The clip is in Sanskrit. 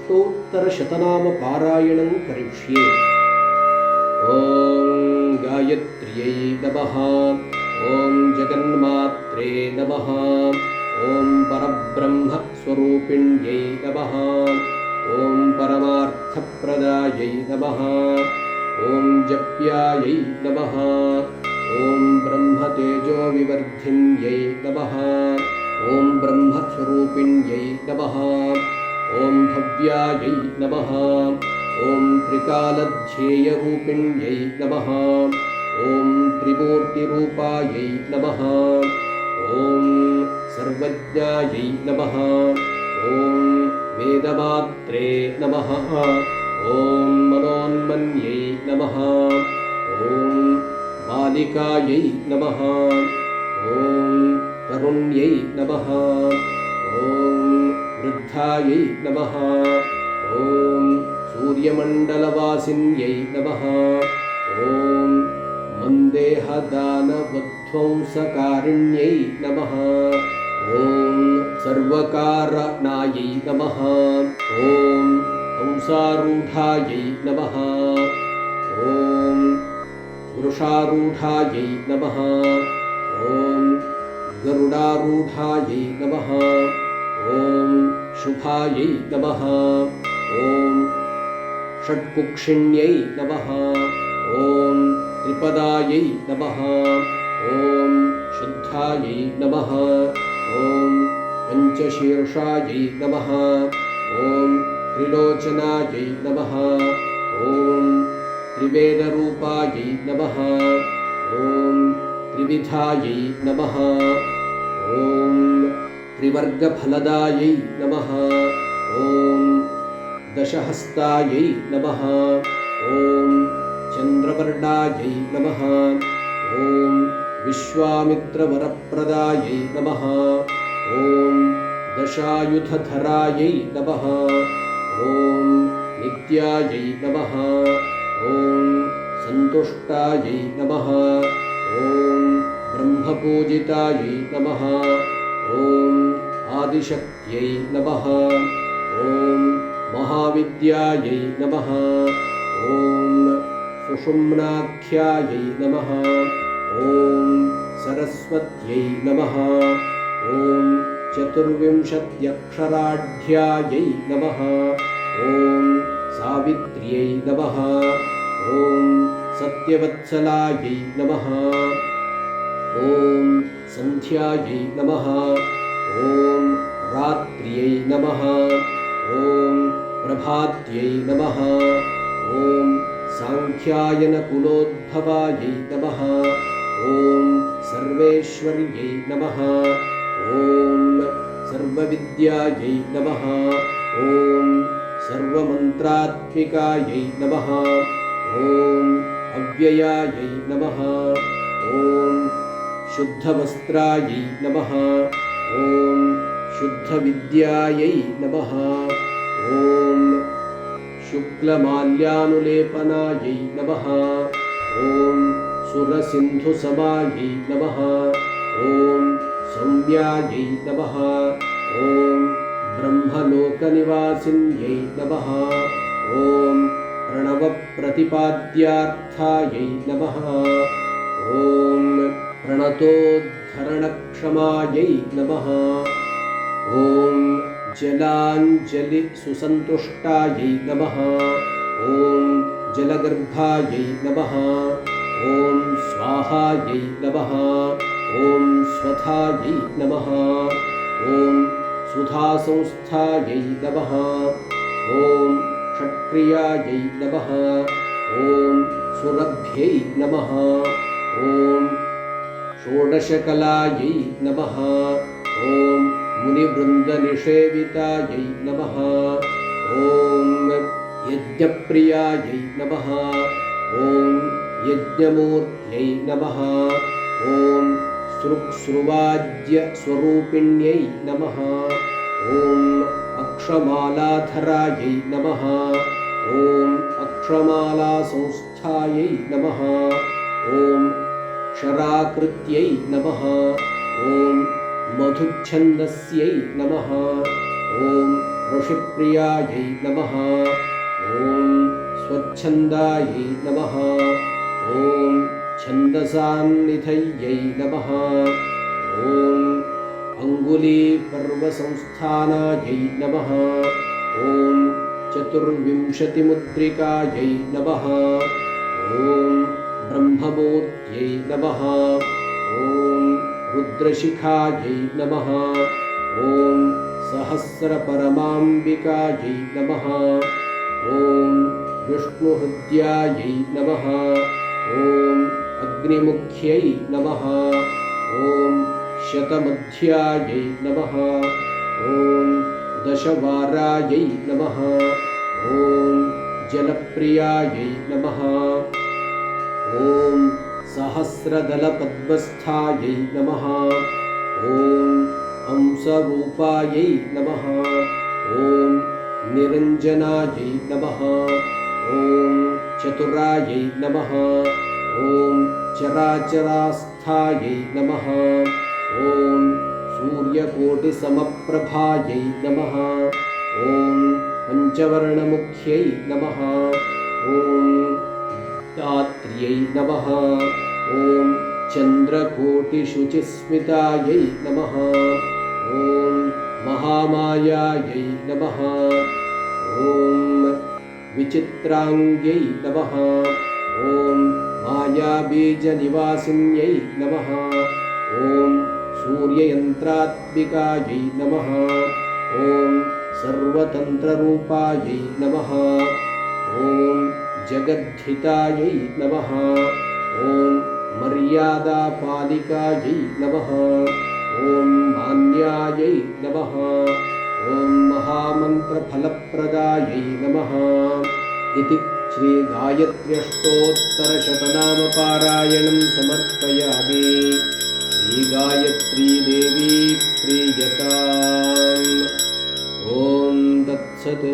अष्टोत्तरशतनामपारायणं करिष्ये। ॐ गायत्र्यै नमः। ॐ जगन्मात्रे नमः। ॐ परब्रह्मस्वरूपिण्यै नमः। ॐ परमार्थप्रदायै नमः। ॐ जप्यायै नमः। ॐ ब्रह्मतेजोविवर्धिन्यै नमः। ॐ ब्रह्मस्वरूपिण्यै नमः। ॐ भव्यायै नमः। ॐ त्रिकालध्येयरूपिण्यै नमः। ॐ त्रिमूर्तिरूपायै नमः। ॐ सर्वज्ञायै नमः। ॐ वेदमात्रे नमः। ॐ मनोन्मन्यै नमः। ॐ बालिकायै नमः। ॐ तरुण्यै नमः। ॐ वृद्धायै नमः। ॐ सूर्यमण्डलवासिन्यै नमः। ॐ मन्देहदानवध्वंसकारिण्यै नमः। ॐ सर्वकारणायै नमः। ॐ हंसारूढायै नमः। ॐ वृषारूढायै नमः। ॐ गरुडारूढायै नमः। ॐ शुभायै नमः। ॐ षट्कुक्षिण्यै नमः। ॐ त्रिपदायै नमः। ॐ शुद्धायै नमः। ॐ पञ्चशीर्षायै नमः। ॐ त्रिलोचनायै नमः। ॐ त्रिवेदरूपायै नमः। ॐ त्रिविधायै नमः। ॐ त्रिवर्गफलदायै नमः। ॐ दशहस्तायै नमः। ॐ चन्द्रवर्णायै नमः। ॐ विश्वामित्रवरप्रदायै नमः। ॐ दशायुधधरायै नमः। ॐ नित्यायै नमः। ॐ सन्तुष्टायै नमः। ॐ ब्रह्मपूजितायै नमः। ॐ आदिशक्त्यै नमः। ॐ महाविद्यायै नमः। ॐ सुषुम्नाख्यायै नमः। ॐ सरस्वत्यै नमः। ॐ चतुर्विंशत्यक्षराढ्यायै नमः। ॐ सावित्र्यै नमः। ॐ सत्यवत्सलायै नमः। ॐ सन्ध्यायै नमः। ॐ रात्र्यै नमः। ॐ प्रभात्यै नमः। ॐ साङ्ख्यायनकुलोद्भवायै नमः। ॐ सर्वेश्वर्यै नमः। ॐ सर्वविद्यायै नमः। ॐ सर्वमन्त्रात्मिकायै नमः। ॐ अव्ययायै नमः। ॐ शुद्धवस्त्रायै नमः। ॐ शुद्धविद्यायै नमः। ॐ शुक्लमाल्यानुलेपनायै नमः। ॐ सुरसिन्धुसमायै नमः। ॐ सौम्यायै नमः। ॐ ब्रह्मलोकनिवासिन्यै नमः। ॐ प्रणवप्रतिपाद्यार्थायै नमः। ॐ प्रणतोद्धरणक्षमायै नमः। ॐ जलाञ्जलिसुसन्तुष्टायै नमः। ॐ जलगर्भायै नमः। ॐ स्वाहायै नमः। ॐ स्वधायै नमः। ॐ सुधासंस्थायै नमः। ॐ षट्क्रियायै नमः। ॐ सुरभ्यै नमः। ॐ षोडशकलायै नमः। ॐ मुनिवृन्दनिषेवितायै नमः। ॐ यज्ञप्रियायै नमः। ॐ यज्ञमूर्त्यै नमः। ॐ सृक्सृवाज्यस्वरूपिण्यै नमः। ॐ अक्षमालाधरायै नमः। ॐ अक्षमालासंस्थायै नमः। ॐ क्षराकृत्यै नमः। ॐ मधुच्छन्दस्यै नमः। ॐ ऋषिप्रियायै नमः। ॐ स्वच्छन्दायै नमः। ॐ छन्दसान्निधयै नमः। ॐ अङ्गुलीपर्वसंस्थानायै नमः। ॐ चतुर्विंशतिमुद्रिकायै नमः। ॐ ब्रह्ममूर्त्यै नमः। ॐ रुद्रशिखायै नमः। ॐ सहस्रपरमाम्बिकायै नमः। ॐ विष्णुहृद्यायै नमः। ॐ अग्निमुख्यै नमः। ॐ शतमध्यायै नमः। ॐ दशवारायै नमः। ॐ जलप्रियायै नमः। ॐ सहस्रदलपद्मस्थायै नमः। ॐ हंसरूपायै नमः। ॐ निरञ्जनायै नमः। ॐ चतुरायै नमः। ॐ चराचरास्थायै नमः। ॐ सूर्यकोटिसमप्रभायै नमः। ॐ पञ्चवर्णमुख्यै नमः। ॐ दात्र्यै नमः। ॐ चन्द्रकोटिशुचिस्मितायै नमः। ॐ महामायायै नमः। ॐ विचित्राङ्ग्यै नमः। ॐ मायाबीजनिवासिन्यै नमः। ॐ सूर्ययन्त्रात्मिकायै नमः। ॐ सर्वतन्त्ररूपायै नमः। ॐ जगद्धितायै नमः। ॐ मर्यादापालिकायै नमः। ॐ मान्यायै नमः। ॐ महामन्त्रफलप्रदायै नमः। इति श्रीगायत्र्यष्टोत्तरशतनामपारायणं समर्पयामि। श्रीगायत्रीदेवी प्रीयताम्। ॐ तत्सत्।